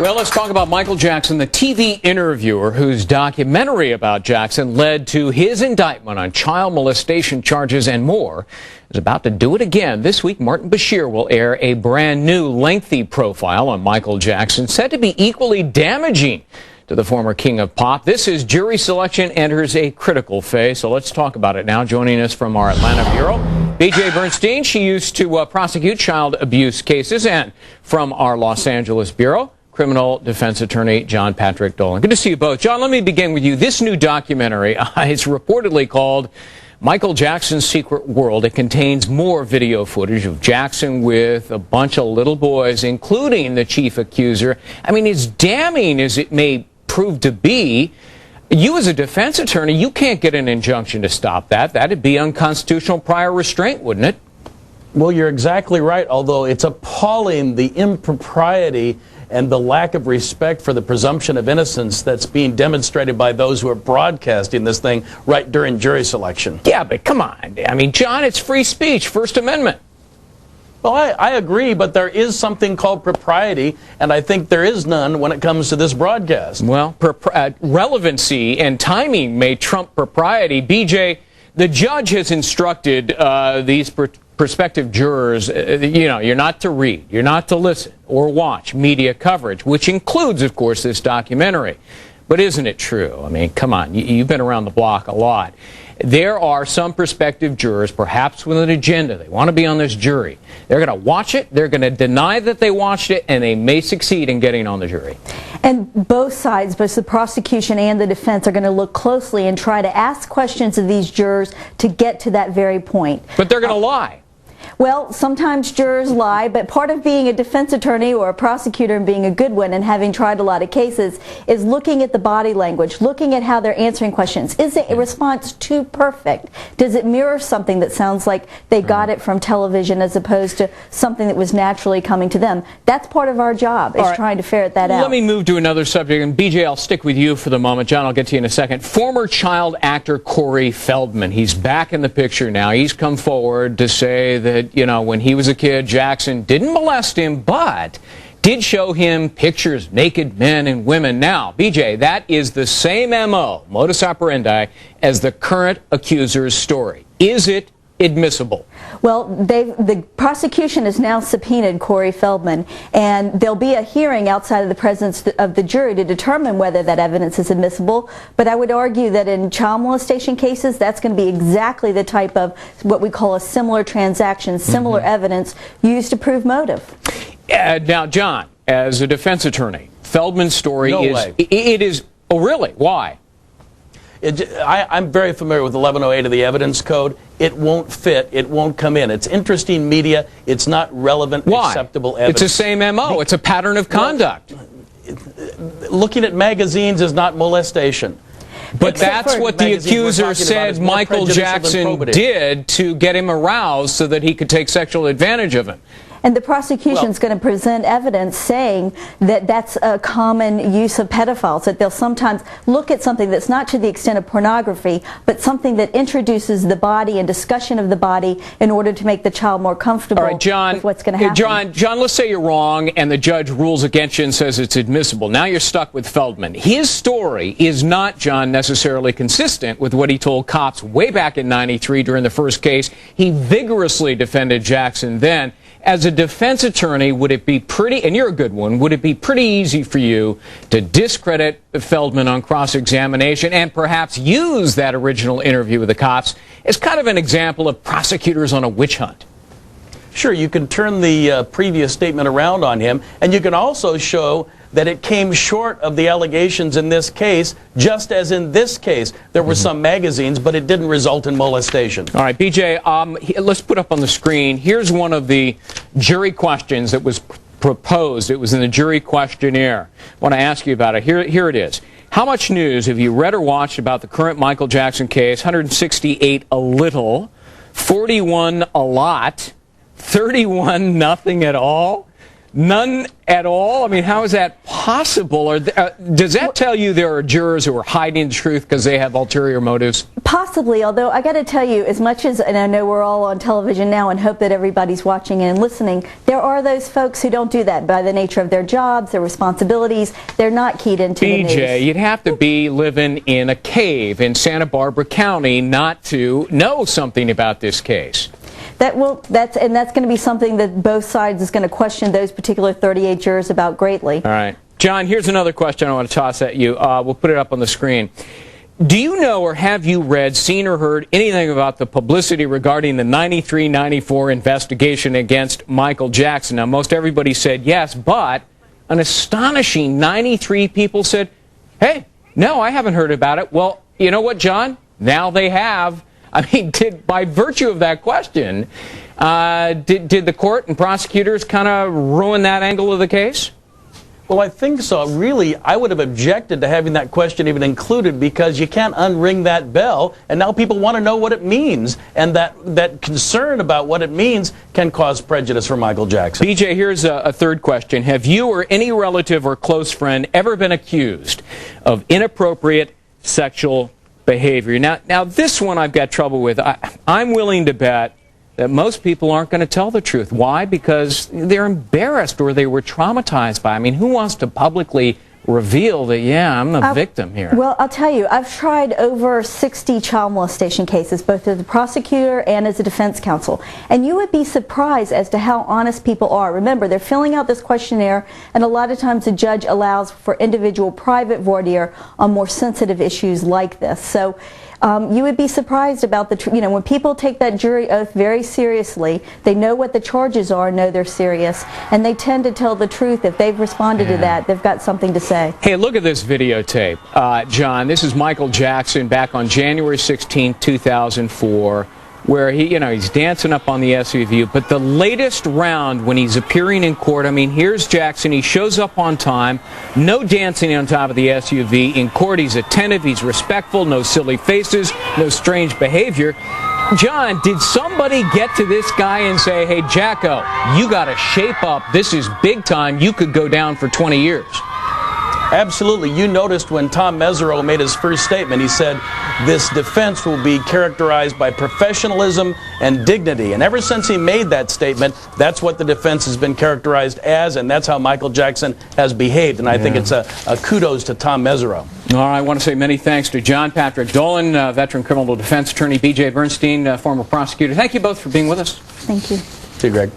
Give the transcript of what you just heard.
Well, let's talk about Michael Jackson, the TV interviewer whose documentary about Jackson led to his indictment on child molestation charges and more is about to do it again. This week, Martin Bashir will air a brand new lengthy profile on Michael Jackson, said to be equally damaging to the former king of pop. This is jury selection enters a critical phase, so let's talk about it now. Joining us from our Atlanta bureau, B.J. Bernstein. She used to prosecute child abuse cases. And from our Los Angeles bureau, criminal defense attorney John Patrick Dolan. Good to see you both. John, let me begin with you. This new documentary, it's reportedly called Michael Jackson's Secret World. It contains more video footage of Jackson with a bunch of little boys, including the chief accuser. I mean, as damning as it may prove to be, you as a defense attorney, you can't get an injunction to stop that. That'd be unconstitutional prior restraint, wouldn't it? Well, you're exactly right, although it's appalling the impropriety and the lack of respect for the presumption of innocence that's being demonstrated by those who are broadcasting this thing right during jury selection. Yeah, but come on. I mean, John, it's free speech, First Amendment. Well, I agree, but there is something called propriety, and I think there is none when it comes to this broadcast. Well, relevancy and timing may trump propriety. BJ, the judge has instructed these prospective jurors, you're not to read, you're not to listen or watch media coverage, which includes, of course, this documentary. But isn't it true? I mean, come on, you've been around the block a lot. There are some prospective jurors, perhaps with an agenda. They want to be on this jury. They're going to watch it, they're going to deny that they watched it, and they may succeed in getting on the jury. And both sides, both the prosecution and the defense, are going to look closely and try to ask questions of these jurors to get to that very point. But they're going to lie. Well, sometimes jurors lie, but part of being a defense attorney or a prosecutor and being a good one and having tried a lot of cases is looking at the body language, looking at how they're answering questions. Is the response too perfect? Does it mirror something that sounds like they got it from television as opposed to something that was naturally coming to them? That's part of our job, is trying to ferret that out. Let me move to another subject, and BJ, I'll stick with you for the moment. John, I'll get to you in a second. Former child actor Corey Feldman, he's back in the picture now. He's come forward to say that, when he was a kid, Jackson didn't molest him, but did show him pictures of naked men and women. Now, BJ, that is the same MO, modus operandi, as the current accuser's story. Is it admissible? Well, the prosecution has now subpoenaed Corey Feldman, and there'll be a hearing outside of the presence of the jury to determine whether that evidence is admissible. But I would argue that in child molestation cases, that's going to be exactly the type of what we call a similar transaction, similar evidence used to prove motive. Now, John, as a defense attorney, Feldman's story is, oh really? Why? I'm very familiar with 1108 of the Evidence Code. It won't fit. It won't come in. It's interesting media. It's not relevant, acceptable evidence. It's the same MO. It's a pattern of conduct. Looking at magazines is not molestation. But that's what the accuser said Michael Jackson did to get him aroused so that he could take sexual advantage of him. And the prosecution is going to present evidence saying that that's a common use of pedophiles, that they'll sometimes look at something that's not to the extent of pornography, but something that introduces the body and discussion of the body in order to make the child more comfortable with what's going to happen. John, let's say you're wrong and the judge rules against you and says it's admissible. Now you're stuck with Feldman. His story is not, John, necessarily consistent with what he told cops way back in '93 during the first case. He vigorously defended Jackson then. As a defense attorney, would it be pretty, and you're a good one, would it be pretty easy for you to discredit Feldman on cross-examination and perhaps use that original interview with the cops as kind of an example of prosecutors on a witch hunt? Sure, you can turn the previous statement around on him, and you can also show that it came short of the allegations in this case, just as in this case. There were some magazines, but it didn't result in molestation. All right, BJ, let's put up on the screen. Here's one of the jury questions that was proposed. It was in the jury questionnaire. I want to ask you about it. Here it is. How much news have you read or watched about the current Michael Jackson case? 168, a little. 41, a lot. 31, nothing at all. None at all? I mean, how is that possible? Or does that tell you there are jurors who are hiding the truth because they have ulterior motives? Possibly, although I got to tell you, as much as, and I know we're all on television now and hope that everybody's watching and listening, there are those folks who don't do that by the nature of their jobs, their responsibilities. They're not keyed into the news. BJ, you'd have to be living in a cave in Santa Barbara County not to know something about this case. That's going to be something that both sides is going to question those particular 38 jurors about greatly. All right. John, here's another question I want to toss at you. We'll put it up on the screen. Do you know or have you read, seen or heard anything about the publicity regarding the 93-94 investigation against Michael Jackson? Now, most everybody said yes, but an astonishing 93 people said, hey, no, I haven't heard about it. Well, you know what, John? Now they have. I mean, by virtue of that question, did the court and prosecutors kind of ruin that angle of the case? Well, I think so. Really, I would have objected to having that question even included because you can't unring that bell, and now people want to know what it means, and that concern about what it means can cause prejudice for Michael Jackson. BJ, here's a third question. Have you or any relative or close friend ever been accused of inappropriate sexual behavior? Now this one I've got trouble with. I'm willing to bet that most people aren't going to tell the truth. Why? Because they're embarrassed or they were traumatized by it. I mean, who wants to publicly reveal that, yeah, I'm the victim here? Well, I'll tell you, I've tried over 60 child molestation cases, both as a prosecutor and as a defense counsel. And you would be surprised as to how honest people are. Remember, they're filling out this questionnaire, and a lot of times the judge allows for individual private voir dire on more sensitive issues like this. So you would be surprised about when people take that jury oath very seriously, they know what the charges are, know they're serious, and they tend to tell the truth. If they've responded to that, they've got something to say. Hey, look at this videotape, John. This is Michael Jackson back on January 16, 2004, where he's dancing up on the SUV. But the latest round when he's appearing in court, I mean, here's Jackson. He shows up on time. No dancing on top of the SUV. In court, he's attentive. He's respectful. No silly faces. No strange behavior. John, did somebody get to this guy and say, hey, Jacko, you got to shape up. This is big time. You could go down for 20 years. Absolutely. You noticed when Tom Mesereau made his first statement, he said, this defense will be characterized by professionalism and dignity. And ever since he made that statement, that's what the defense has been characterized as, and that's how Michael Jackson has behaved. And I think it's a kudos to Tom Mesereau. All right, I want to say many thanks to John Patrick Dolan, veteran criminal defense attorney, BJ Bernstein, former prosecutor. Thank you both for being with us. Thank you. See you, Greg.